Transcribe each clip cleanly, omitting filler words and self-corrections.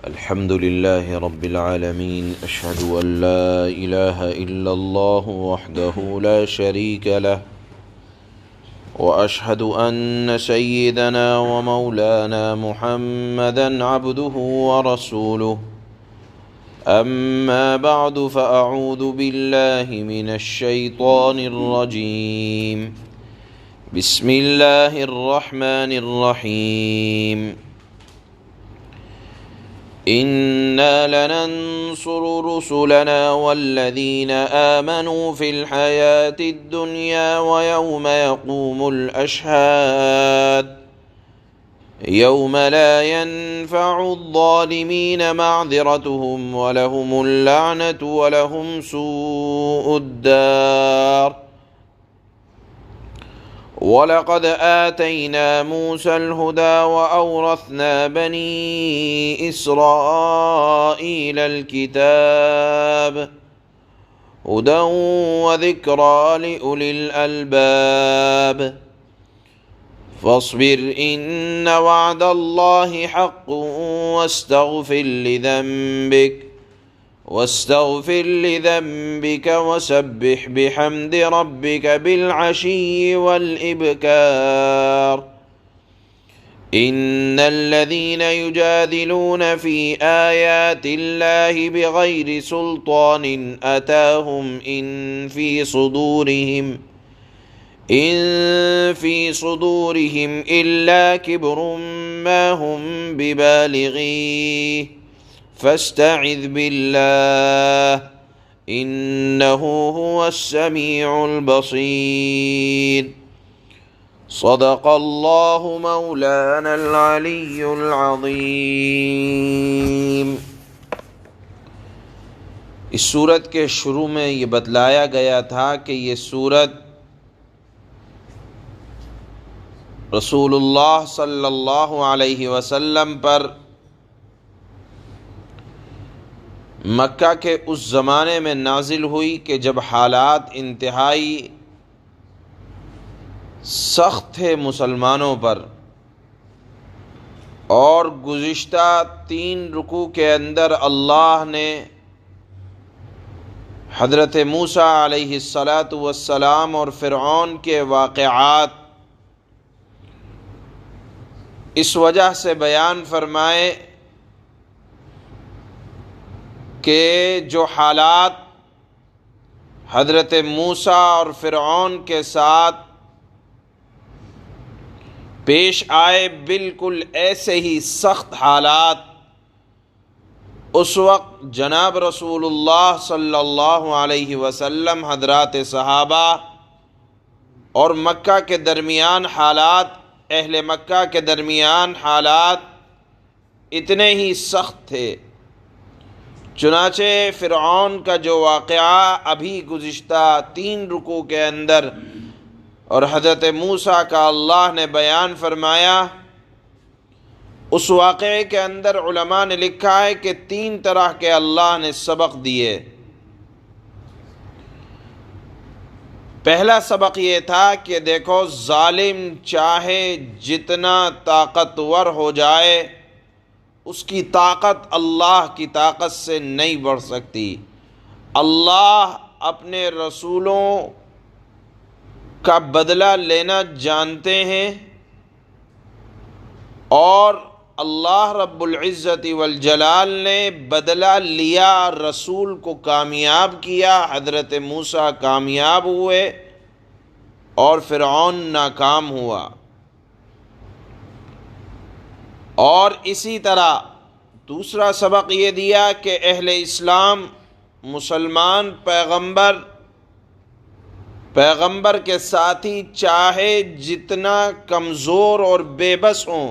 الحمد لله رب العالمين أشهد أن لا إله إلا الله وحده لا شريك له وأشهد أن سيدنا ومولانا محمدا عبده ورسوله أما بعد فأعوذ بالله من الشيطان الرجيم بسم الله الرحمن الرحيم إنا لننصر رسلنا والذين آمنوا في الحياة الدنيا ويوم يقوم الأشهاد يوم لا ينفع الظالمين معذرتهم ولهم اللعنة ولهم سوء الدار وَلَقَدْ آتَيْنَا مُوسَى الْهُدَى وَأَوْرَثْنَا بَنِي إِسْرَائِيلَ الْكِتَابَ هُدًى وَذِكْرَى لِأُولِي الْأَلْبَابِ فاصبر إن وعد الله حق واستغفر لذنبك وسبح بحمد ربك بالعشي والإبكار إن الذين يجادلون في آيات الله بغير سلطان أتاهم إن في صدورهم إلا كبر ما هم ببالغيه فاستعذ بالله إنه هو السميع البصير صدق الله مولانا العلي العظيم۔ اس سورت کے شروع میں یہ بتلایا گیا تھا کہ یہ سورت رسول اللہ صلی اللہ علیہ وسلم پر مکہ کے اس زمانے میں نازل ہوئی کہ جب حالات انتہائی سخت تھے مسلمانوں پر، اور گزشتہ 3 رکوع کے اندر اللہ نے حضرت موسیٰ علیہ السلام اور فرعون کے واقعات اس وجہ سے بیان فرمائے کہ جو حالات حضرت موسیٰ اور فرعون کے ساتھ پیش آئے، بالکل ایسے ہی سخت حالات اس وقت جناب رسول اللہ صلی اللہ علیہ وسلم، حضرات صحابہ اور مکہ کے درمیان حالات، اہل مکہ کے درمیان حالات اتنے ہی سخت تھے۔ چنانچہ فرعون کا جو واقعہ ابھی گزشتہ 3 رکوع کے اندر اور حضرت موسیٰ کا اللہ نے بیان فرمایا، اس واقعے کے اندر علماء نے لکھا ہے کہ 3 طرح کے اللہ نے سبق دیے۔ پہلا سبق یہ تھا کہ دیکھو، ظالم چاہے جتنا طاقتور ہو جائے، اس کی طاقت اللہ کی طاقت سے نہیں بڑھ سکتی۔ اللہ اپنے رسولوں کا بدلہ لینا جانتے ہیں، اور اللہ رب العزت والجلال نے بدلہ لیا، رسول کو کامیاب کیا، حضرت موسیٰ کامیاب ہوئے اور فرعون ناکام ہوا۔ اور اسی طرح دوسرا سبق یہ دیا کہ اہل اسلام، مسلمان پیغمبر کے ساتھی چاہے جتنا کمزور اور بے بس ہوں،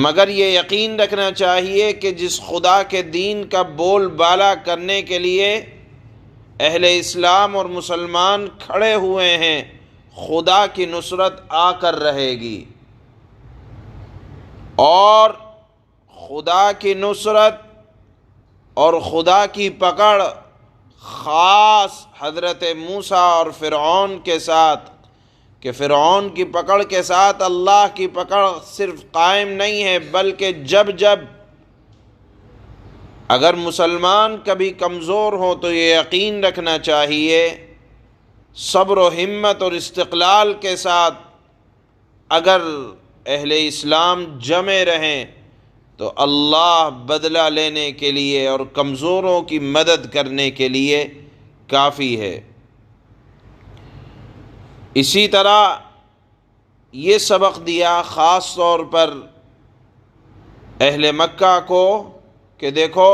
مگر یہ یقین رکھنا چاہیے کہ جس خدا کے دین کا بول بالا کرنے کے لیے اہل اسلام اور مسلمان کھڑے ہوئے ہیں، خدا کی نصرت آ کر رہے گی، اور خدا کی نصرت اور خدا کی پکڑ خاص حضرت موسیٰ اور فرعون کے ساتھ کہ فرعون کی پکڑ کے ساتھ اللہ کی پکڑ صرف قائم نہیں ہے، بلکہ جب جب اگر مسلمان کبھی کمزور ہو تو یہ یقین رکھنا چاہیے صبر و ہمت اور استقلال کے ساتھ اگر اہل اسلام جمے رہیں تو اللہ بدلہ لینے کے لیے اور کمزوروں کی مدد کرنے کے لیے کافی ہے۔ اسی طرح یہ سبق دیا خاص طور پر اہل مکہ کو کہ دیکھو،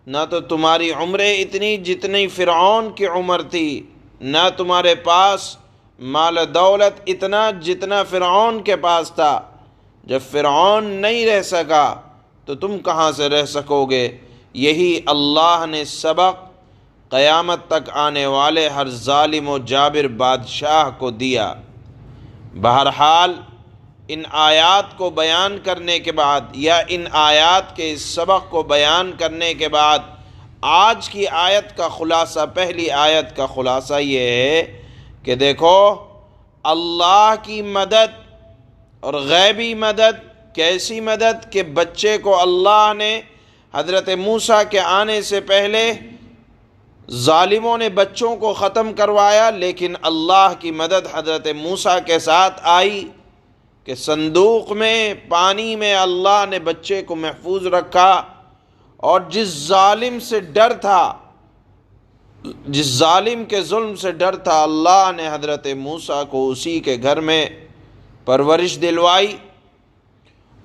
نہ تو تمہاری عمریں اتنی جتنی فرعون کی عمر تھی، نہ تمہارے پاس مال دولت اتنا جتنا فرعون کے پاس تھا۔ جب فرعون نہیں رہ سکا تو تم کہاں سے رہ سکو گے؟ یہی اللہ نے سبق قیامت تک آنے والے ہر ظالم و جابر بادشاہ کو دیا۔ بہرحال ان آیات کو بیان کرنے کے بعد یا ان آیات کے اس سبق کو بیان کرنے کے بعد آج کی آیت کا خلاصہ، پہلی آیت کا خلاصہ یہ ہے کہ دیکھو، اللہ کی مدد اور غیبی مدد، کیسی مدد کہ بچے کو اللہ نے حضرت موسیٰ کے آنے سے پہلے ظالموں نے بچوں کو ختم کروایا، لیکن اللہ کی مدد حضرت موسیٰ کے ساتھ آئی کہ صندوق میں، پانی میں اللہ نے بچے کو محفوظ رکھا، اور جس ظالم سے ڈر تھا، جس ظالم کے ظلم سے ڈر تھا، اللہ نے حضرت موسیٰ کو اسی کے گھر میں پرورش دلوائی،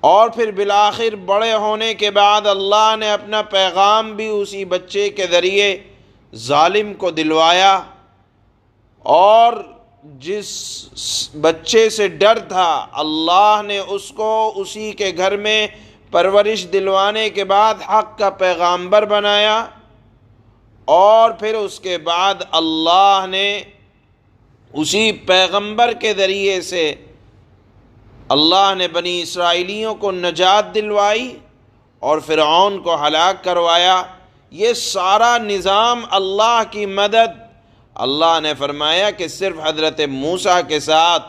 اور پھر بالآخر بڑے ہونے کے بعد اللہ نے اپنا پیغام بھی اسی بچے کے ذریعے ظالم کو دلوایا، اور جس بچے سے ڈر تھا اللہ نے اس کو اسی کے گھر میں پرورش دلوانے کے بعد حق کا پیغامبر بنایا، اور پھر اس کے بعد اللہ نے اسی پیغمبر کے ذریعے سے اللہ نے بنی اسرائیلیوں کو نجات دلوائی اور فرعون کو ہلاک کروایا۔ یہ سارا نظام اللہ کی مدد، اللہ نے فرمایا کہ صرف حضرت موسیٰ کے ساتھ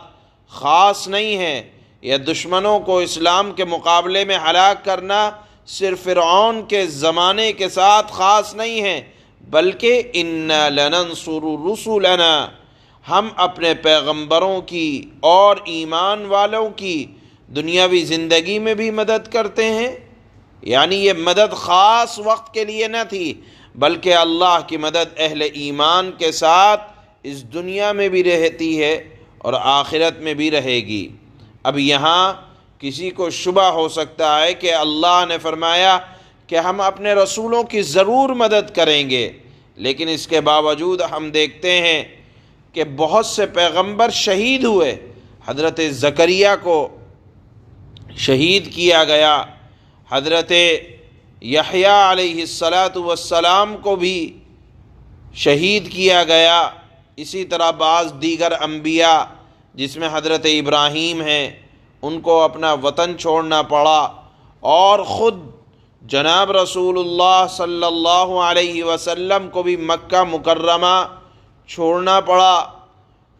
خاص نہیں ہے، یا دشمنوں کو اسلام کے مقابلے میں ہلاک کرنا صرف فرعون کے زمانے کے ساتھ خاص نہیں ہے، بلکہ اِنَّا لَنَنْصُرُ رُسُلَنَا، ہم اپنے پیغمبروں کی اور ایمان والوں کی دنیاوی زندگی میں بھی مدد کرتے ہیں۔ یعنی یہ مدد خاص وقت کے لیے نہ تھی، بلکہ اللہ کی مدد اہل ایمان کے ساتھ اس دنیا میں بھی رہتی ہے اور آخرت میں بھی رہے گی۔ اب یہاں کسی کو شبہ ہو سکتا ہے کہ اللہ نے فرمایا کہ ہم اپنے رسولوں کی ضرور مدد کریں گے، لیکن اس کے باوجود ہم دیکھتے ہیں کہ بہت سے پیغمبر شہید ہوئے۔ حضرت زکریا کو شہید کیا گیا، حضرت یحییٰ علیہ السلام کو بھی شہید کیا گیا، اسی طرح بعض دیگر انبیاء جس میں حضرت ابراہیم ہیں ان کو اپنا وطن چھوڑنا پڑا، اور خود جناب رسول اللہ صلی اللہ علیہ وسلم کو بھی مکہ مکرمہ چھوڑنا پڑا،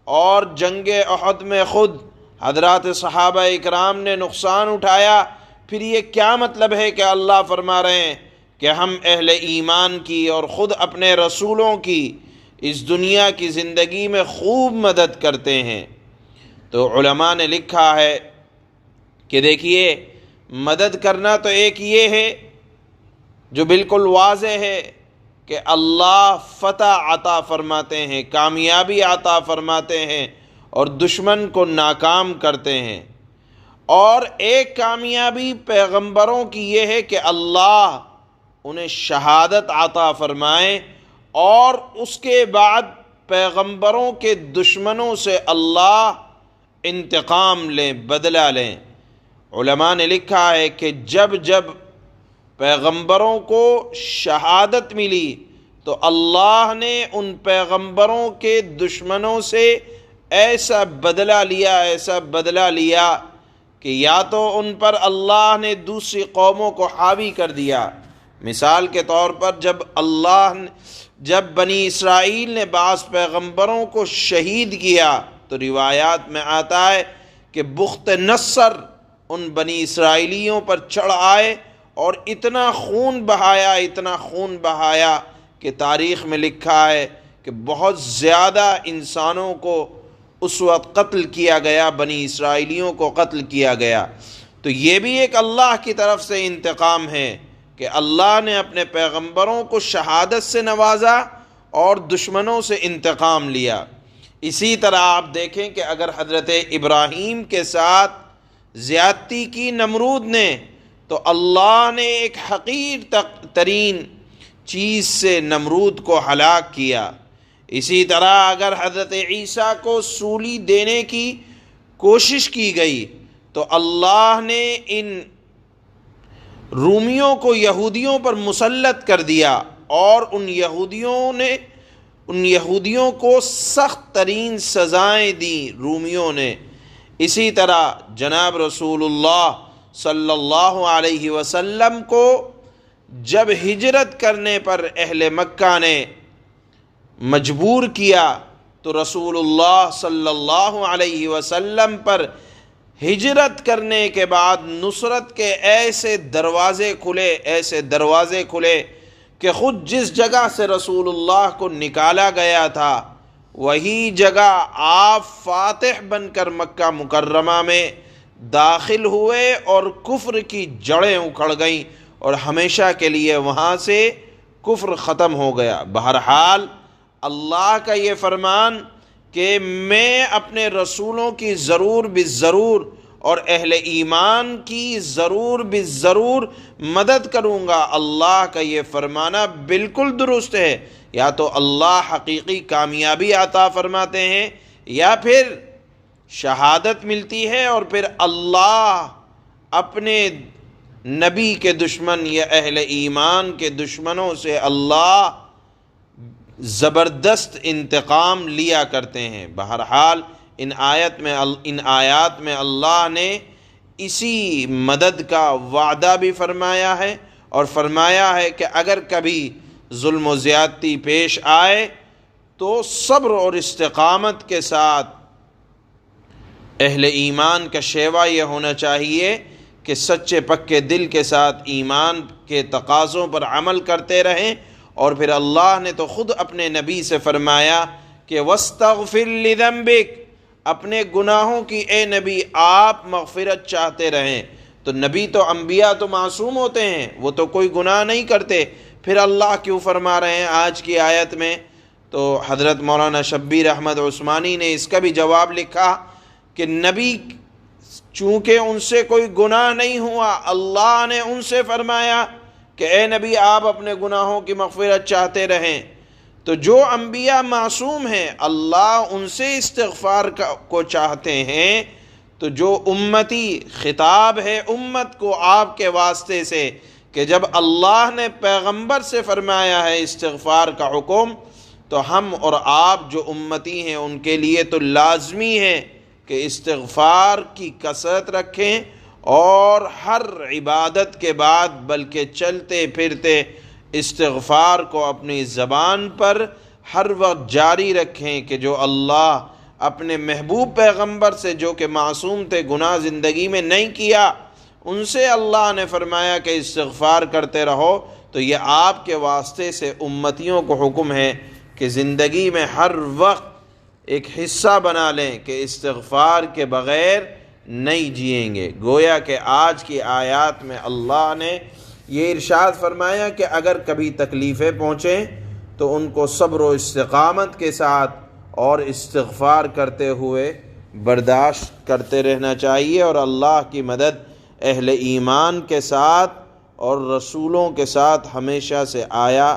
اور جنگ احد میں خود حضرات صحابہ اکرام نے نقصان اٹھایا۔ پھر یہ کیا مطلب ہے کہ اللہ فرما رہے ہیں کہ ہم اہل ایمان کی اور خود اپنے رسولوں کی اس دنیا کی زندگی میں خوب مدد کرتے ہیں؟ تو علماء نے لکھا ہے کہ دیکھیے، مدد کرنا تو ایک یہ ہے جو بالکل واضح ہے کہ اللہ فتح عطا فرماتے ہیں، کامیابی عطا فرماتے ہیں اور دشمن کو ناکام کرتے ہیں، اور ایک کامیابی پیغمبروں کی یہ ہے کہ اللہ انہیں شہادت عطا فرمائیں، اور اس کے بعد پیغمبروں کے دشمنوں سے اللہ انتقام لیں، بدلہ لیں۔ علماء نے لکھا ہے کہ جب جب پیغمبروں کو شہادت ملی تو اللہ نے ان پیغمبروں کے دشمنوں سے ایسا بدلہ لیا، ایسا بدلہ لیا کہ یا تو ان پر اللہ نے دوسری قوموں کو حاوی کر دیا۔ مثال کے طور پر جب بنی اسرائیل نے بعض پیغمبروں کو شہید کیا تو روایات میں آتا ہے کہ بخت نصر ان بنی اسرائیلیوں پر چڑھ آئے اور اتنا خون بہایا کہ تاریخ میں لکھا ہے کہ بہت زیادہ انسانوں کو اس وقت قتل کیا گیا، بنی اسرائیلیوں کو قتل کیا گیا۔ تو یہ بھی ایک اللہ کی طرف سے انتقام ہے کہ اللہ نے اپنے پیغمبروں کو شہادت سے نوازا اور دشمنوں سے انتقام لیا۔ اسی طرح آپ دیکھیں کہ اگر حضرت ابراہیم کے ساتھ زیادتی کی نمرود نے، تو اللہ نے ایک حقیر ترین چیز سے نمرود کو ہلاک کیا۔ اسی طرح اگر حضرت عیسیٰ کو سولی دینے کی کوشش کی گئی تو اللہ نے ان رومیوں کو یہودیوں پر مسلط کر دیا اور ان یہودیوں کو سخت ترین سزائیں دیں رومیوں نے۔ اسی طرح جناب رسول اللہ صلی اللہ علیہ وسلم کو جب ہجرت کرنے پر اہل مکہ نے مجبور کیا تو رسول اللہ صلی اللہ علیہ وسلم پر ہجرت کرنے کے بعد نصرت کے ایسے دروازے کھلے کہ خود جس جگہ سے رسول اللہ کو نکالا گیا تھا وہی جگہ آپ فاتح بن کر مکہ مکرمہ میں داخل ہوئے اور کفر کی جڑیں اکھڑ گئیں اور ہمیشہ کے لیے وہاں سے کفر ختم ہو گیا۔ بہرحال اللہ کا یہ فرمان کہ میں اپنے رسولوں کی ضرور بالضرور اور اہل ایمان کی ضرور بالضرور مدد کروں گا، اللہ کا یہ فرمانا بالکل درست ہے۔ یا تو اللہ حقیقی کامیابی عطا فرماتے ہیں یا پھر شہادت ملتی ہے، اور پھر اللہ اپنے نبی کے دشمن یا اہل ایمان کے دشمنوں سے اللہ زبردست انتقام لیا کرتے ہیں۔ بہرحال ان آیات میں اللہ نے اسی مدد کا وعدہ بھی فرمایا ہے، اور فرمایا ہے کہ اگر کبھی ظلم و زیادتی پیش آئے تو صبر اور استقامت کے ساتھ اہل ایمان کا شیوا یہ ہونا چاہیے کہ سچے پکے دل کے ساتھ ایمان کے تقاضوں پر عمل کرتے رہیں۔ اور پھر اللہ نے تو خود اپنے نبی سے فرمایا کہ وَاسْتَغْفِرْ لِذَنْبِكَ، اپنے گناہوں کی اے نبی آپ مغفرت چاہتے رہیں۔ تو نبی تو انبیاء تو معصوم ہوتے ہیں، وہ تو کوئی گناہ نہیں کرتے، پھر اللہ کیوں فرما رہے ہیں آج کی آیت میں؟ تو حضرت مولانا شبیر احمد عثمانی نے اس کا بھی جواب لکھا کہ نبی چونکہ ان سے کوئی گناہ نہیں ہوا، اللہ نے ان سے فرمایا کہ اے نبی آپ اپنے گناہوں کی مغفرت چاہتے رہیں۔ تو جو انبیاء معصوم ہیں اللہ ان سے استغفار کو چاہتے ہیں، تو جو امتی خطاب ہے امت کو آپ کے واسطے سے کہ جب اللہ نے پیغمبر سے فرمایا ہے استغفار کا حکم، تو ہم اور آپ جو امتی ہیں ان کے لیے تو لازمی ہے کہ استغفار کی کثرت رکھیں، اور ہر عبادت کے بعد بلکہ چلتے پھرتے استغفار کو اپنی زبان پر ہر وقت جاری رکھیں کہ جو اللہ اپنے محبوب پیغمبر سے جو کہ معصوم تھے، گناہ زندگی میں نہیں کیا، ان سے اللہ نے فرمایا کہ استغفار کرتے رہو۔ تو یہ آپ کے واسطے سے امتیوں کو حکم ہے کہ زندگی میں ہر وقت ایک حصہ بنا لیں کہ استغفار کے بغیر نہیں جئیں گے۔ گویا کہ آج کی آیات میں اللہ نے یہ ارشاد فرمایا کہ اگر کبھی تکلیفیں پہنچیں تو ان کو صبر و استقامت کے ساتھ اور استغفار کرتے ہوئے برداشت کرتے رہنا چاہیے، اور اللہ کی مدد اہل ایمان کے ساتھ اور رسولوں کے ساتھ ہمیشہ سے آیا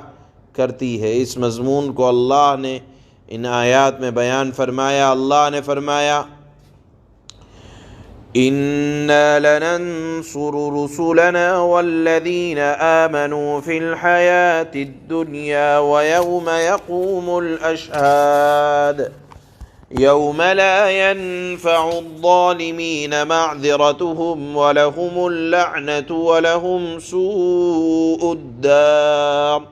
کرتی ہے۔ اس مضمون کو اللہ نے ان آیات میں بیان فرمایا۔ اللہ نے فرمایا إِنَّا لَنَنصُرُ رُسُلَنَا وَالَّذِينَ آمَنُوا فِي الْحَيَاةِ الدُّنْيَا وَيَوْمَ يَقُومُ الْأَشْهَادُ يَوْمَ لَا يَنفَعُ الظَّالِمِينَ مَعْذِرَتُهُمْ وَلَهُمُ اللَّعْنَةُ وَلَهُمْ سُوءُ الدَّارِ۔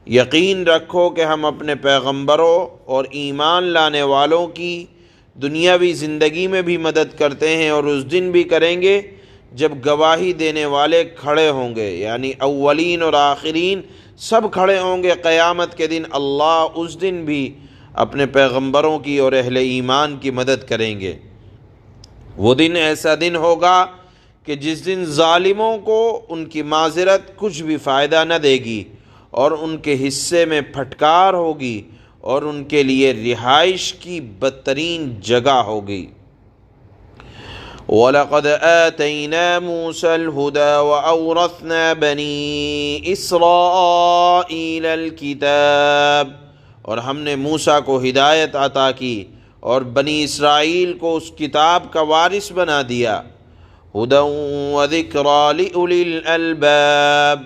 یقین رکھو کہ ہم اپنے پیغمبروں اور ایمان لانے والوں کی دنیاوی زندگی میں بھی مدد کرتے ہیں، اور اس دن بھی کریں گے جب گواہی دینے والے کھڑے ہوں گے، یعنی اولین اور آخرین سب کھڑے ہوں گے قیامت کے دن، اللہ اس دن بھی اپنے پیغمبروں کی اور اہل ایمان کی مدد کریں گے۔ وہ دن ایسا دن ہوگا کہ جس دن ظالموں کو ان کی معذرت کچھ بھی فائدہ نہ دے گی، اور ان کے حصے میں پھٹکار ہوگی، اور ان کے لیے رہائش کی بدترین جگہ ہوگی۔ وَلَقَدْ آتَيْنَا مُوسَى الْهُدَى وَأَوْرَثْنَا بَنِي إِسْرَائِيلَ الْكِتَابَ، اور ہم نے موسیٰ کو ہدایت عطا کی اور بنی اسرائیل کو اس کتاب کا وارث بنا دیا۔ هُدًى وَذِكْرَى لِأُولِي الْأَلْبَابِ،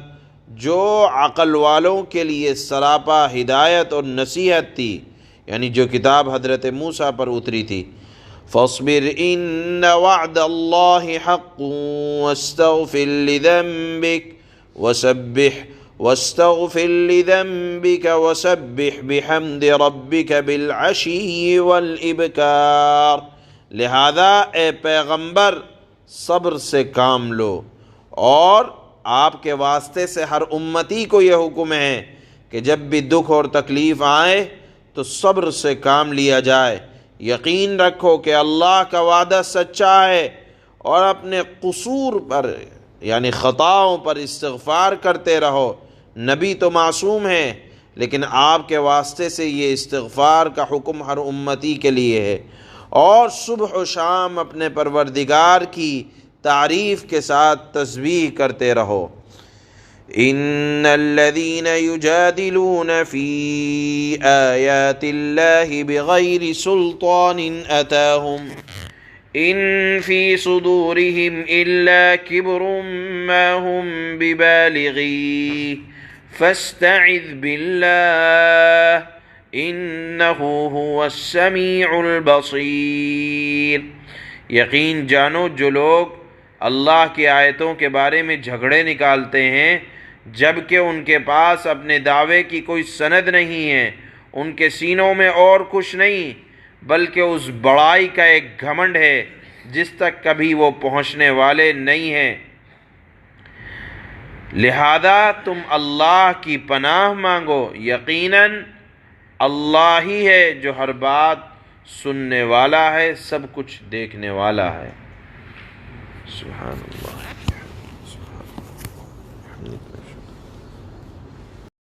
جو عقل والوں کے لیے سراپا ہدایت اور نصیحت تھی، یعنی جو کتاب حضرت موسیٰ پر اتری تھی۔ فاصبر ان وعد اللہ حق واستغفر لذنبك وسبح بحمد ربك بالعشی والابکار، لہذا اے پیغمبر صبر سے کام لو، اور آپ کے واسطے سے ہر امتی کو یہ حکم ہے کہ جب بھی دکھ اور تکلیف آئے تو صبر سے کام لیا جائے۔ یقین رکھو کہ اللہ کا وعدہ سچا ہے، اور اپنے قصور پر یعنی خطاؤں پر استغفار کرتے رہو۔ نبی تو معصوم ہیں، لیکن آپ کے واسطے سے یہ استغفار کا حکم ہر امتی کے لیے ہے، اور صبح و شام اپنے پروردگار کی تعریف کے ساتھ تسبیح کرتے رہو۔ ان الذين يجادلون في آيات الله بغير سلطان أتاهم ان في صدورهم الا كبر ما هم ببالغيه فاستعذ بالله انه هو السميع البصير۔ یقین جانو جو لوگ اللہ کی آیتوں کے بارے میں جھگڑے نکالتے ہیں جبکہ ان کے پاس اپنے دعوے کی کوئی سند نہیں ہے، ان کے سینوں میں اور کچھ نہیں بلکہ اس بڑائی کا ایک گھمنڈ ہے جس تک کبھی وہ پہنچنے والے نہیں ہیں، لہذا تم اللہ کی پناہ مانگو، یقیناً اللہ ہی ہے جو ہر بات سننے والا ہے، سب کچھ دیکھنے والا ہے۔ سبحان اللہ۔